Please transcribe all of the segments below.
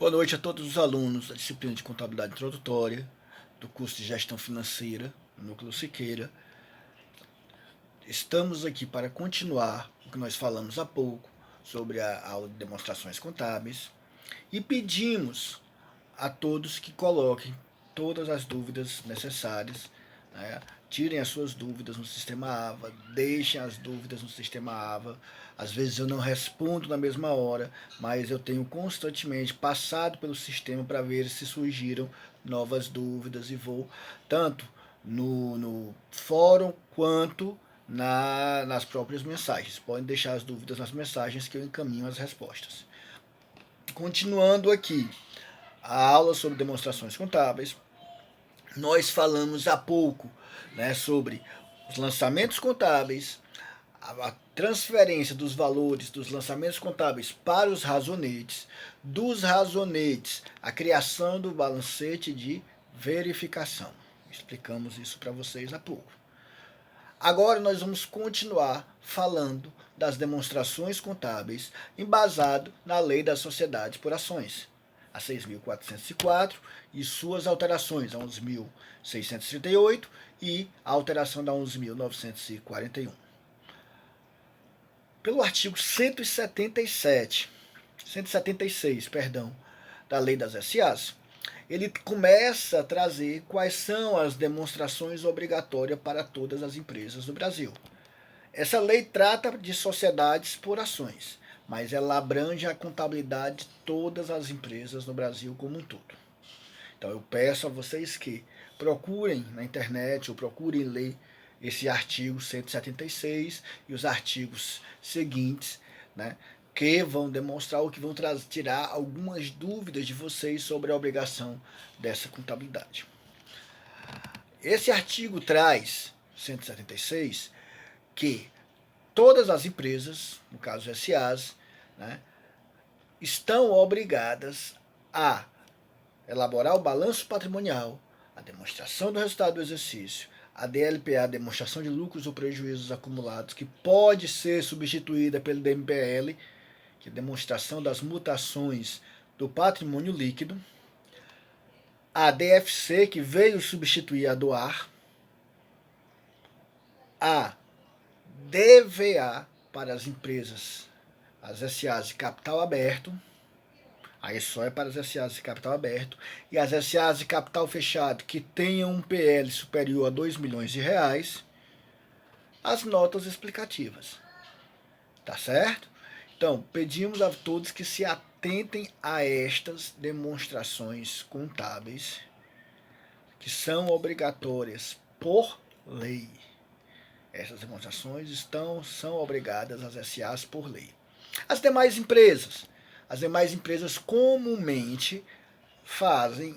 Boa noite a todos os alunos da disciplina de Contabilidade Introdutória do curso de Gestão Financeira, no Núcleo Siqueira. Estamos aqui para continuar o que nós falamos há pouco sobre a aula de demonstrações contábeis e pedimos a todos que coloquem todas as dúvidas necessárias, né? Tirem as suas dúvidas no sistema AVA, deixem as dúvidas no sistema AVA. Às vezes eu não respondo na mesma hora, mas eu tenho constantemente passado pelo sistema para ver se surgiram novas dúvidas e vou tanto no fórum quanto nas próprias mensagens. Podem deixar as dúvidas nas mensagens que eu encaminho as respostas. Continuando aqui a aula sobre demonstrações contábeis, nós falamos há pouco, né, sobre os lançamentos contábeis, a transferência dos valores dos lançamentos contábeis para os razonetes, dos razonetes, a criação do balancete de verificação. Explicamos isso para vocês há pouco. Agora nós vamos continuar falando das demonstrações contábeis embasado na Lei das Sociedades por Ações, a 6.404, e suas alterações, a 11.638 e a alteração da 11.941. Pelo artigo 176, da Lei das SAs, ele começa a trazer quais são as demonstrações obrigatórias para todas as empresas do Brasil. Essa lei trata de sociedades por ações, mas ela abrange a contabilidade de todas as empresas no Brasil como um todo. Então eu peço a vocês que procurem na internet ou procurem ler esse artigo 176 e os artigos seguintes, né, que vão demonstrar ou que vão tirar algumas dúvidas de vocês sobre a obrigação dessa contabilidade. Esse artigo traz, 176, que todas as empresas, no caso SAs, né, estão obrigadas a elaborar o balanço patrimonial, a demonstração do resultado do exercício, a DLPA, a demonstração de lucros ou prejuízos acumulados, que pode ser substituída pelo DMPL, que é a demonstração das mutações do patrimônio líquido, a DFC, que veio substituir a DOAR, a DVA para as empresas, as SAs de capital aberto, aí só é para as SAs de capital aberto, e as SAs de capital fechado que tenham um PL superior a R$ 2 milhões, as notas explicativas. Tá certo? Então, pedimos a todos que se atentem a estas demonstrações contábeis, que são obrigatórias por lei. Essas demonstrações são obrigadas às SAs por lei. As demais empresas comumente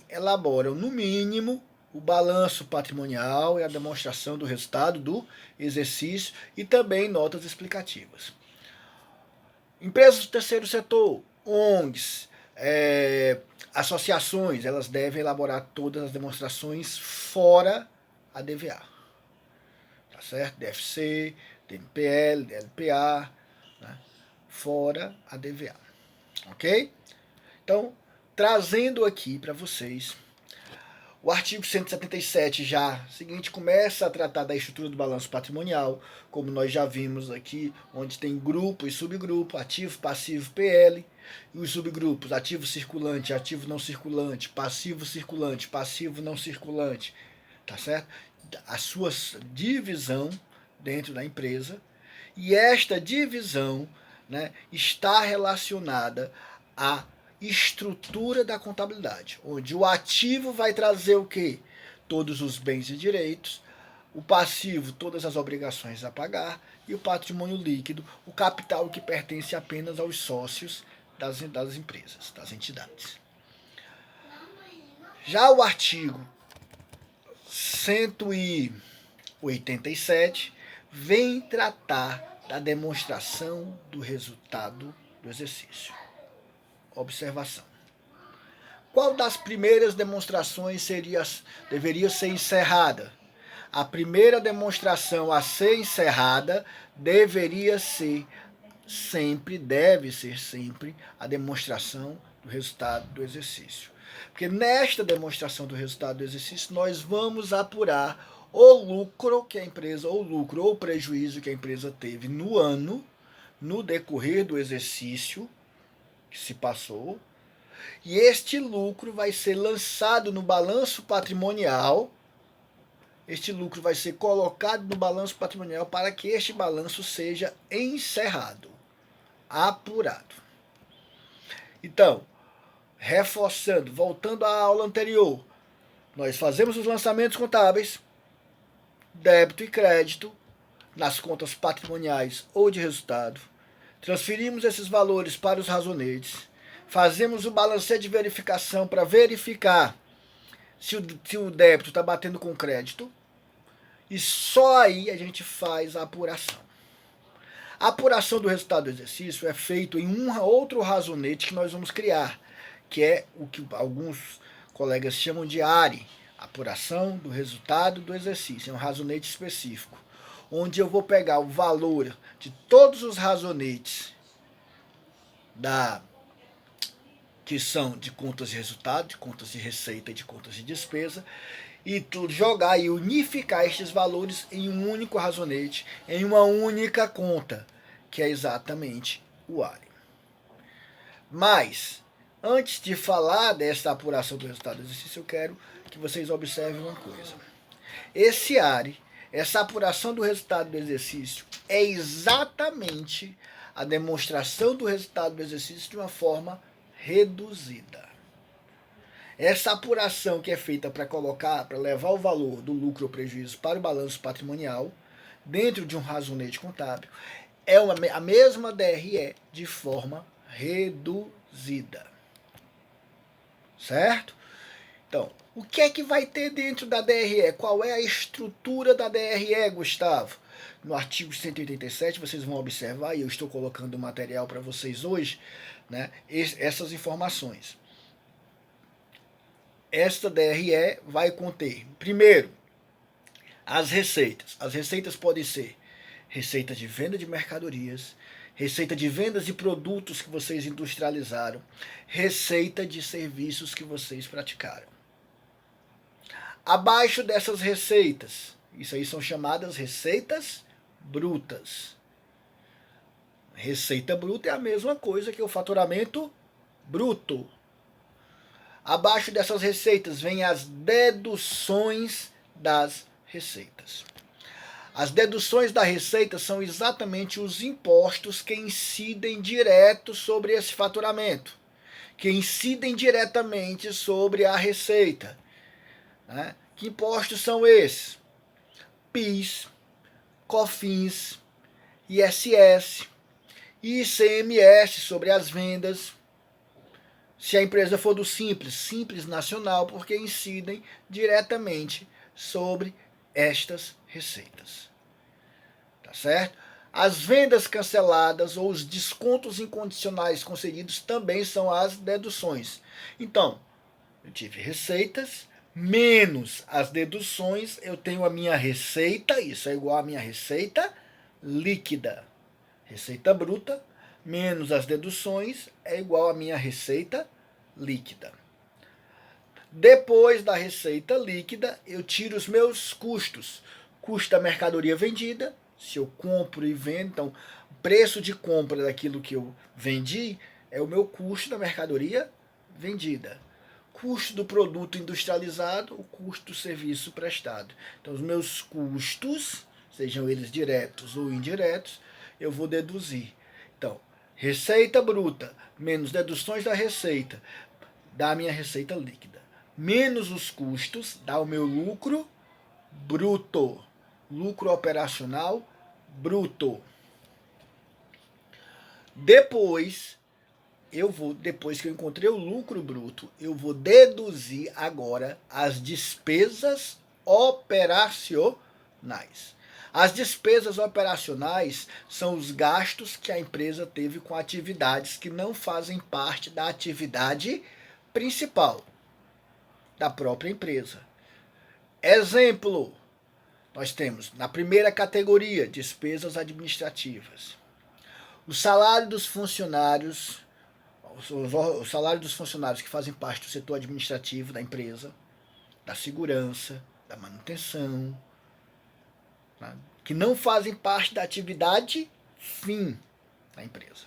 elaboram no mínimo o balanço patrimonial e a demonstração do resultado do exercício e também notas explicativas. Empresas do terceiro setor, ONGs, associações, elas devem elaborar todas as demonstrações fora a DVA. Tá certo? DFC, DMPL, DLPA, né? Fora a DVA. Ok? Então, trazendo aqui para vocês, o artigo 177 seguinte, começa a tratar da estrutura do balanço patrimonial, como nós já vimos aqui, onde tem grupo e subgrupo, ativo, passivo, PL, e os subgrupos, ativo circulante, ativo não circulante, passivo circulante, passivo não circulante, tá certo? A sua divisão dentro da empresa, e esta divisão, né, está relacionada à estrutura da contabilidade, onde o ativo vai trazer o quê? Todos os bens e direitos, o passivo, todas as obrigações a pagar, e o patrimônio líquido, o capital que pertence apenas aos sócios das empresas, das entidades. Já o artigo 187 vem tratar da demonstração do resultado do exercício. Observação. Qual das primeiras demonstrações deveria ser encerrada? A primeira demonstração a ser encerrada deve ser sempre a demonstração do resultado do exercício. Porque nesta demonstração do resultado do exercício, nós vamos apurar o lucro que a empresa, ou lucro ou prejuízo que a empresa teve no ano, no decorrer do exercício que se passou, e este lucro vai ser lançado no balanço patrimonial. Este lucro vai ser colocado no balanço patrimonial para que este balanço seja encerrado, apurado. Então, reforçando, voltando à aula anterior, nós fazemos os lançamentos contábeis, débito e crédito, nas contas patrimoniais ou de resultado, transferimos esses valores para os razonetes, fazemos o balanceio de verificação para verificar se o débito está batendo com crédito, e só aí a gente faz a apuração. A apuração do resultado do exercício é feito em um outro razonete que nós vamos criar, que é o que alguns colegas chamam de ARE, apuração do resultado do exercício, é um razonete específico, onde eu vou pegar o valor de todos os razonetes que são de contas de resultado, de contas de receita e de contas de despesa, e jogar e unificar estes valores em um único razonete, em uma única conta, que é exatamente o ARE. Mas, antes de falar dessa apuração do resultado do exercício, eu quero que vocês observem uma coisa. Esse ARE, essa apuração do resultado do exercício, é exatamente a demonstração do resultado do exercício de uma forma reduzida. Essa apuração que é feita para levar o valor do lucro ou prejuízo para o balanço patrimonial, dentro de um razonete contábil, é a mesma DRE de forma reduzida. Certo? Então, o que é que vai ter dentro da DRE? Qual é a estrutura da DRE, Gustavo? No artigo 187, vocês vão observar, e eu estou colocando o material para vocês hoje, né, essas informações. Esta DRE vai conter, primeiro, as receitas. As receitas podem ser receita de venda de mercadorias, receita de vendas de produtos que vocês industrializaram, receita de serviços que vocês praticaram. Abaixo dessas receitas, isso aí são chamadas receitas brutas. Receita bruta é a mesma coisa que o faturamento bruto. Abaixo dessas receitas vem as deduções das receitas. As deduções da receita são exatamente os impostos que incidem direto sobre esse faturamento, que incidem diretamente sobre a receita. Né? Que impostos são esses? PIS, COFINS, ISS, ICMS sobre as vendas, se a empresa for do Simples Nacional, porque incidem diretamente sobre estas receitas. Tá certo? As vendas canceladas ou os descontos incondicionais concedidos também são as deduções. Então, eu tive receitas, menos as deduções, eu tenho a minha receita, isso é igual à minha receita líquida. Receita bruta, menos as deduções, é igual à minha receita líquida. Depois da receita líquida, eu tiro os meus custos. Custo da mercadoria vendida, se eu compro e vendo, então, o preço de compra daquilo que eu vendi é o meu custo da mercadoria vendida. Custo do produto industrializado, o custo do serviço prestado. Então, os meus custos, sejam eles diretos ou indiretos, eu vou deduzir. Então, receita bruta menos deduções da receita dá a minha receita líquida. Menos os custos dá o meu lucro bruto. Lucro operacional bruto. Depois que eu encontrei o lucro bruto, eu vou deduzir agora as despesas operacionais. As despesas operacionais são os gastos que a empresa teve com atividades que não fazem parte da atividade principal da própria empresa. Exemplo, nós temos na primeira categoria, despesas administrativas. O salário dos funcionários, o salário dos funcionários que fazem parte do setor administrativo da empresa, da segurança, da manutenção, tá? Que não fazem parte da atividade fim da empresa.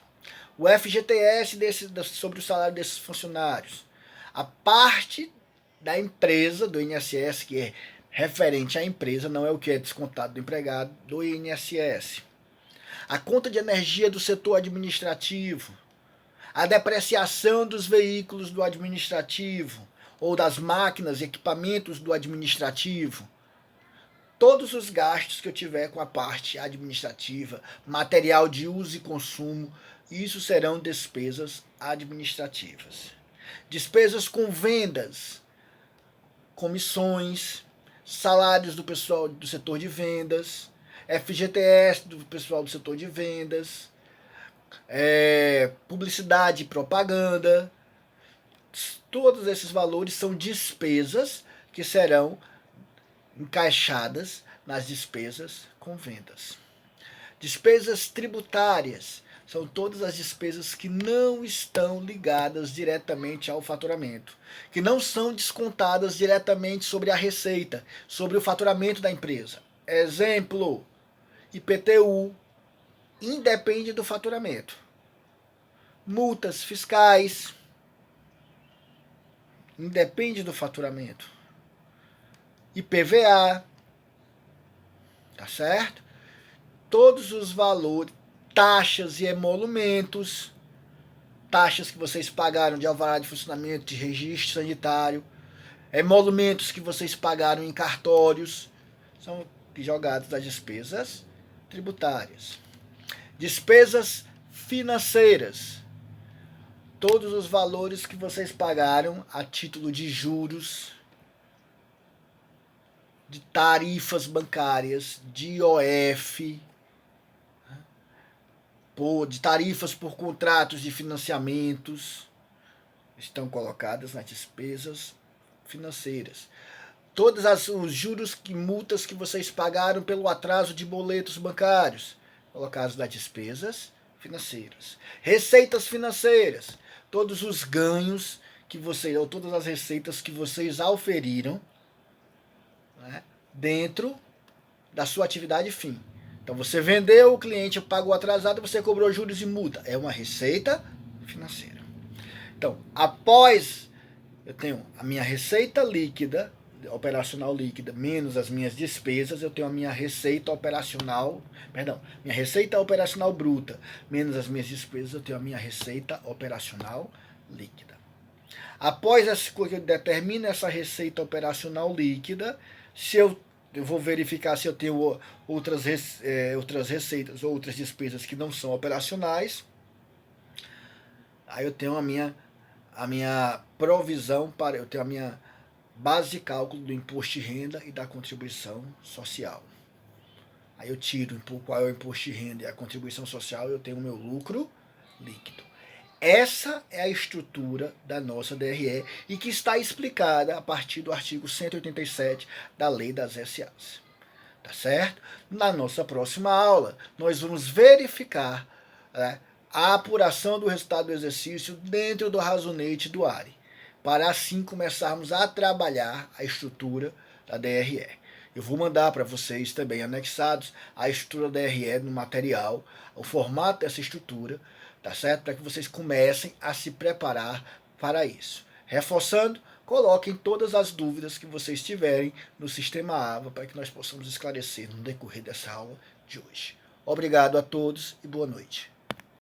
O FGTS sobre o salário desses funcionários. A parte da empresa, do INSS, que é referente à empresa, não é o que é descontado do empregado, do INSS. A conta de energia do setor administrativo. A depreciação dos veículos do administrativo ou das máquinas e equipamentos do administrativo. Todos os gastos que eu tiver com a parte administrativa, material de uso e consumo, isso serão despesas administrativas. Despesas com vendas, comissões, salários do pessoal do setor de vendas, FGTS do pessoal do setor de vendas, publicidade e propaganda. Todos esses valores são despesas que serão encaixadas nas despesas com vendas. Despesas tributárias são todas as despesas que não estão ligadas diretamente ao faturamento, que não são descontadas diretamente sobre a receita, sobre o faturamento da empresa. Exemplo, IPTU independe do faturamento. Multas fiscais independe do faturamento. IPVA, tá certo? Todos os valores, taxas e emolumentos, taxas que vocês pagaram de alvará de funcionamento, de registro sanitário, emolumentos que vocês pagaram em cartórios, são jogados das despesas tributárias. Despesas financeiras, todos os valores que vocês pagaram a título de juros, de tarifas bancárias, de IOF, de tarifas por contratos de financiamentos, estão colocadas nas despesas financeiras. Todos os juros e multas que vocês pagaram pelo atraso de boletos bancários, colocados nas despesas financeiras. Receitas financeiras, todos os ganhos que vocês, ou todas as receitas que vocês auferiram, né, dentro da sua atividade fim. Então você vendeu, o cliente pagou atrasado, você cobrou juros e multa. É uma receita financeira. Então, após eu tenho a minha receita líquida, operacional líquida, menos as minhas despesas, eu tenho a minha receita operacional, minha receita operacional bruta, menos as minhas despesas, eu tenho a minha receita operacional líquida. Após essa coisa, eu determino essa receita operacional líquida, se eu vou verificar se eu tenho outras receitas ou outras despesas que não são operacionais. Aí eu tenho a minha provisão eu tenho a minha base de cálculo do imposto de renda e da contribuição social. Aí eu tiro qual é o imposto de renda e a contribuição social, eu tenho o meu lucro líquido. Essa é a estrutura da nossa DRE e que está explicada a partir do artigo 187 da Lei das SAs. Tá certo? Na nossa próxima aula, nós vamos verificar, né, a apuração do resultado do exercício dentro do Razonete do ARE, para assim começarmos a trabalhar a estrutura da DRE. Eu vou mandar para vocês também anexados a estrutura da DRE no material, o formato dessa estrutura, tá certo? Para que vocês comecem a se preparar para isso. Reforçando, coloquem todas as dúvidas que vocês tiverem no sistema AVA para que nós possamos esclarecer no decorrer dessa aula de hoje. Obrigado a todos e boa noite.